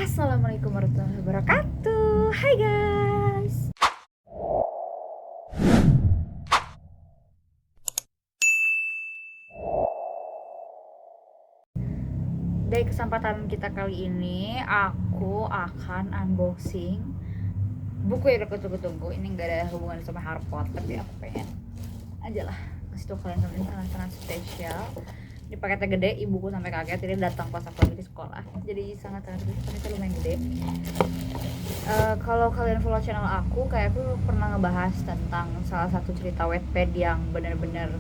Assalamualaikum warahmatullahi wabarakatuh. Hai guys. Dari kesempatan kita kali ini, aku akan unboxing buku yang udah tunggu-tunggu. Ini gak ada hubungan sama Harry Potter, tapi aku pengen aja lah kasih tau kalian, ini sangat-sangat spesial. Ini paketnya gede, ibuku sampai kaget. Ini datang pas aku lagi di sekolah, jadi sangat-sangat spesial. Paketnya lumayan gede. Kalau kalian follow channel aku, kayak aku pernah ngebahas tentang salah satu cerita Wattpad yang benar-benar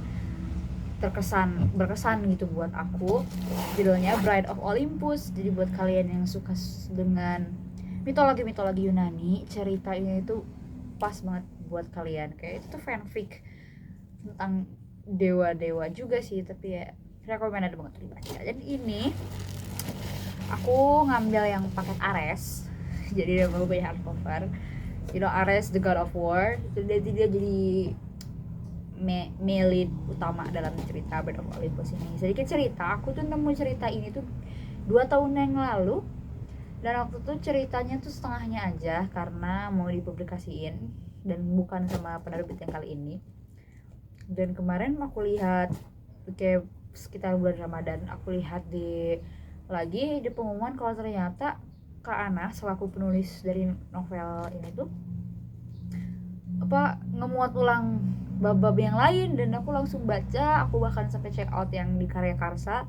berkesan gitu buat aku. Judulnya Bride of Olympus. Jadi buat kalian yang suka dengan mitologi Yunani, cerita ini tuh pas banget buat kalian. Kayak itu tuh fanfic tentang dewa-dewa juga sih, tapi ya recommended banget dibaca. Dan ini aku ngambil yang paket Ares. Jadi dia mau banyak hardcover. Ares the God of War. Jadi dia jadi lead utama dalam cerita Bride of Olympus ini. Sedikit cerita, aku tuh nemu cerita ini tuh 2 tahun yang lalu, dan waktu itu ceritanya tuh setengahnya aja karena mau dipublikasiin dan bukan sama penerbit yang kali ini. Dan kemarin aku lihat kayak sekitar bulan Ramadan, aku lihat lagi di pengumuman kalau ternyata Kak Ana selaku penulis dari novel ini tuh ngemuat ulang bab-bab yang lain, dan aku langsung baca. Aku bahkan sampai check out yang di Karya Karsa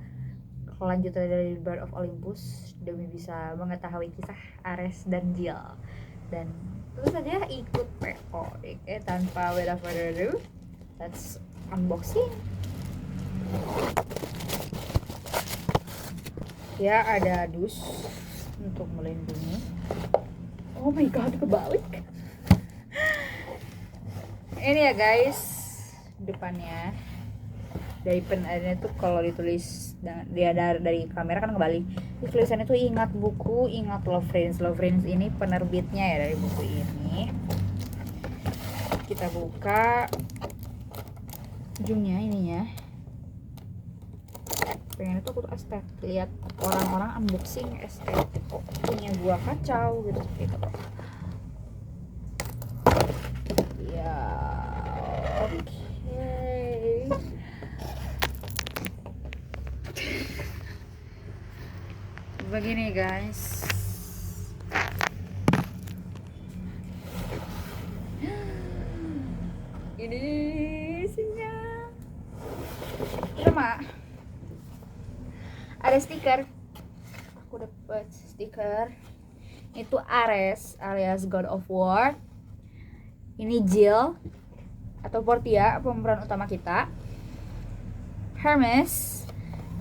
kelanjutan dari Bride of Olympus demi bisa mengetahui kisah Ares dan Jill. Dan terus saja ikut PO. Tanpa without further ado, let's unboxing. Ya, ada dus untuk melindungi. Oh my god, kebalik. Ini ya guys, depannya dari penanya tuh kalau ditulis dia dari kamera kan kebalik. Tulisannya tuh ingat buku, ingat Love Friends. Love Friends ini penerbitnya ya dari buku ini. Kita buka ujungnya ininya. Pengen itu aku estetik, lihat orang-orang unboxing estetik. Oh, punya gua kacau gitu. Ya, oke. Begini guys. Ini isinya sama. Ada stiker. Aku dapat stiker. Itu Ares alias God of War. Ini Jill atau Portia, pemeran utama kita. Hermes,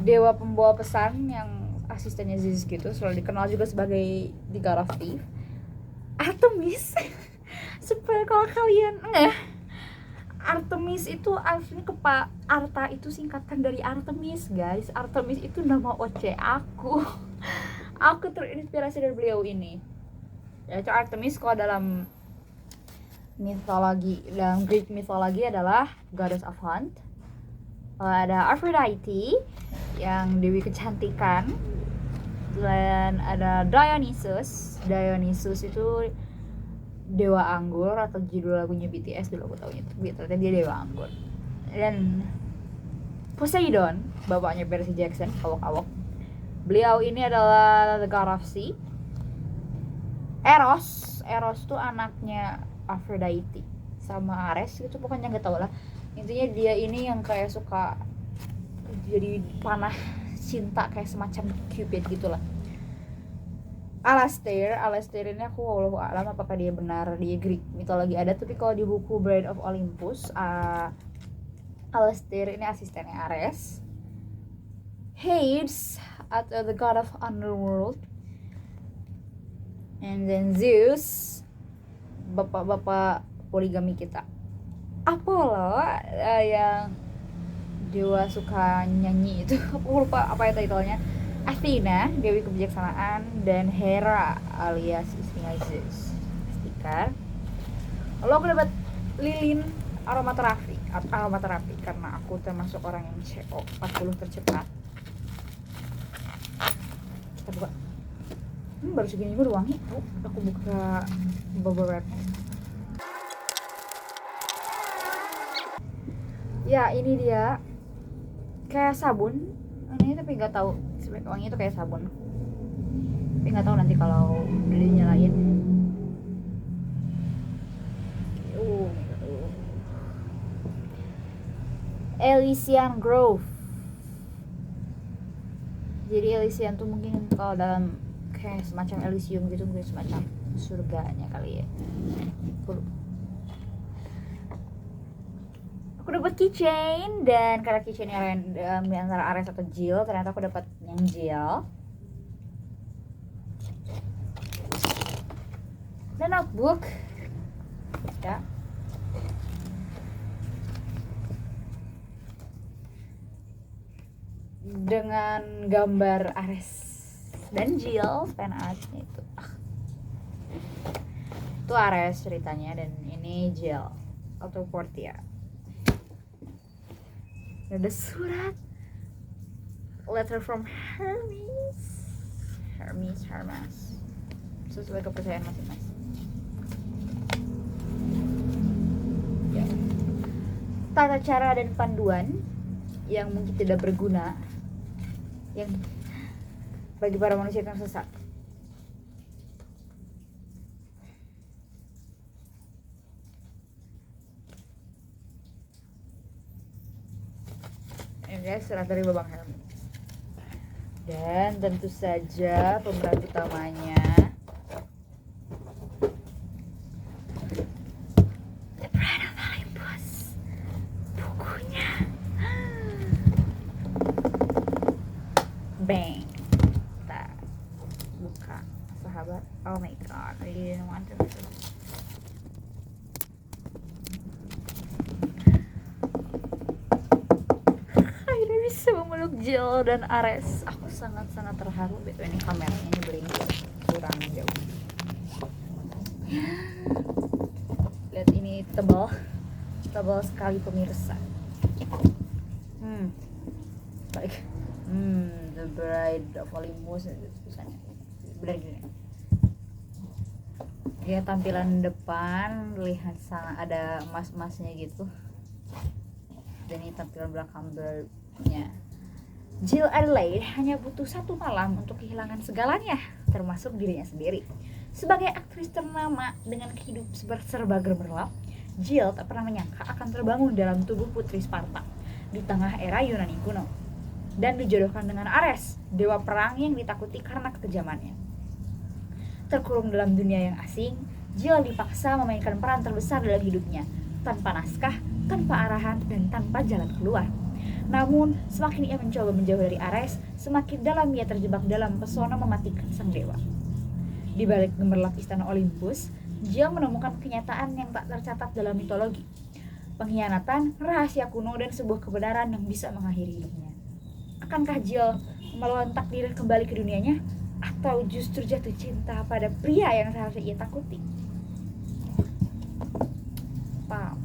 dewa pembawa pesan yang asistennya Zeus gitu, selalu dikenal juga sebagai the God of Thief. Artemis, supaya kalau kalian Artemis itu artinya Arta itu singkatan dari Artemis guys. Artemis itu nama OC aku. Aku terinspirasi dari beliau ini. Yaitu Artemis kalau dalam Greek mythology adalah goddess of hunt. Ada Aphrodite yang dewi kecantikan, dan ada Dionysus. Dionysus itu dewa anggur, atau judul lagunya BTS dulu aku tahunya ternyata dia dewa anggur. Dan Poseidon, bapaknya Percy Jackson, awok-awok. Beliau ini adalah the god of sea. Eros tuh anaknya Aphrodite sama Ares gitu, pokoknya nggak tahu lah. Intinya dia ini yang kayak suka jadi panah cinta, kayak semacam Cupid gitulah. Alastor ini aku wallahu alam apakah dia benar di Greek mitologi ada, tapi kalau di buku Bride of Olympus, Alastor ini asistennya Ares. Hades atau the god of underworld. And then Zeus, bapak-bapak poligami kita. Apollo, yang dewa suka nyanyi itu, aku lupa apa itu titelnya. Athena, dewi kebijaksanaan, dan Hera alias istrinya Zeus. Stiker. Lalu aku dapat lilin aromaterapi karena aku termasuk orang yang CO 40 tercepat. Kita buka. Baru segini udah wangi. Aku buka bubble wrap. Ya ini dia kayak sabun ini, tapi nggak tahu wangi itu kayak sabun, tapi nggak tahu nanti kalau udah dinyalain. Elysian Grove. Jadi Elysian tuh mungkin kalau dalam kayak semacam Elysium gitu, mungkin semacam surganya kali ya. Aku dapat keychain, dan karena keychainnya di antara Ares atau Jill, ternyata aku dapat yang Jill. Dan notebook ya, dengan gambar Ares dan Jill, fan artnya itu. Itu Ares ceritanya, dan ini Jill atau Portia. Ada surat, letter from Hermes, sesuai kepercayaan masing-masing. Ya. Tata cara dan panduan yang mungkin tidak berguna, yang bagi para manusia yang sesat. Ini surat dari Babang Hermes. Dan tentu saja pemeran utamanya The Bride of Olympus, bukunya. Bang, kita buka sahabat. Oh my god, I didn't want to. Akhirnya bisa memeluk Jill dan Ares. Aku sangat-sangat terharu. Betul, ini kameranya ini blinking kurang jauh. Lihat ini tebal sekali pemirsa. Baik. The Bride of Olympus tulisannya. Benar gini. Ya, tampilan depan lihat ada emas-emasnya gitu. Dan ini tampilan belakang birdnya. Jill Adelaide hanya butuh satu malam untuk kehilangan segalanya, termasuk dirinya sendiri. Sebagai aktris ternama dengan kehidupan serba gemerlap, Jill tak pernah menyangka akan terbangun dalam tubuh putri Sparta di tengah era Yunani kuno, dan dijodohkan dengan Ares, dewa perang yang ditakuti karena kekejamannya. Terkurung dalam dunia yang asing, Jill dipaksa memainkan peran terbesar dalam hidupnya, tanpa naskah, tanpa arahan, dan tanpa jalan keluar. Namun, semakin ia mencoba menjauh dari Ares, semakin dalam ia terjebak dalam pesona mematikan sang dewa. Di balik gemerlap istana Olympus, Jill menemukan kenyataan yang tak tercatat dalam mitologi. Pengkhianatan, rahasia kuno, dan sebuah kebenaran yang bisa mengakhiri hidupnya. Akankah Jill melawan takdir kembali ke dunianya, atau justru jatuh cinta pada pria yang seharusnya ia takuti? Wow,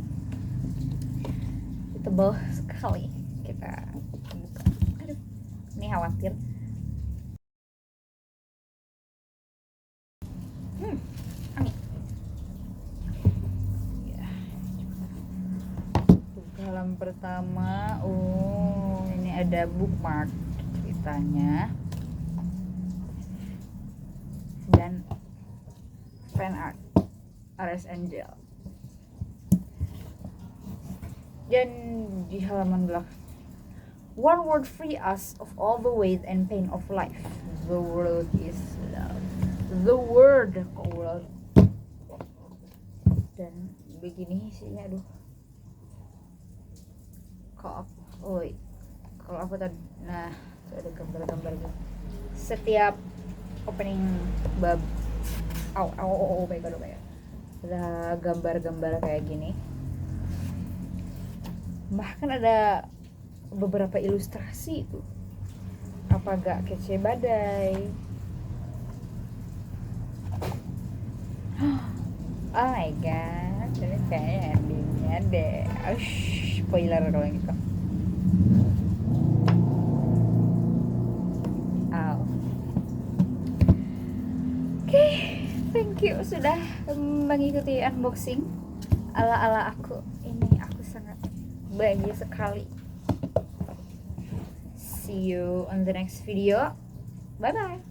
tebal sekali. Kita buka. Aduh, ini khawatir. Angin. Ya. Halaman pertama. Oh, ini ada bookmark ceritanya. Dan fan art Ares Angel. Dan di halaman belakang, one word free us of all the weight and pain of life. The world is love. The word world. Dan begini isinya, aduh. Kalau aku tadi, nah, ada gambar-gambar gitu. Setiap opening bab, baik. Ada gambar-gambar kayak gini. Bahkan ada beberapa ilustrasi itu. Apa gak kece badai? Oh my god, ini kayaknya endingnya deh. Spoiler kalau gitu. Oke, thank you sudah mengikuti unboxing ala-ala aku. Ini aku sangat bahagia sekali. See you on the next video. Bye bye.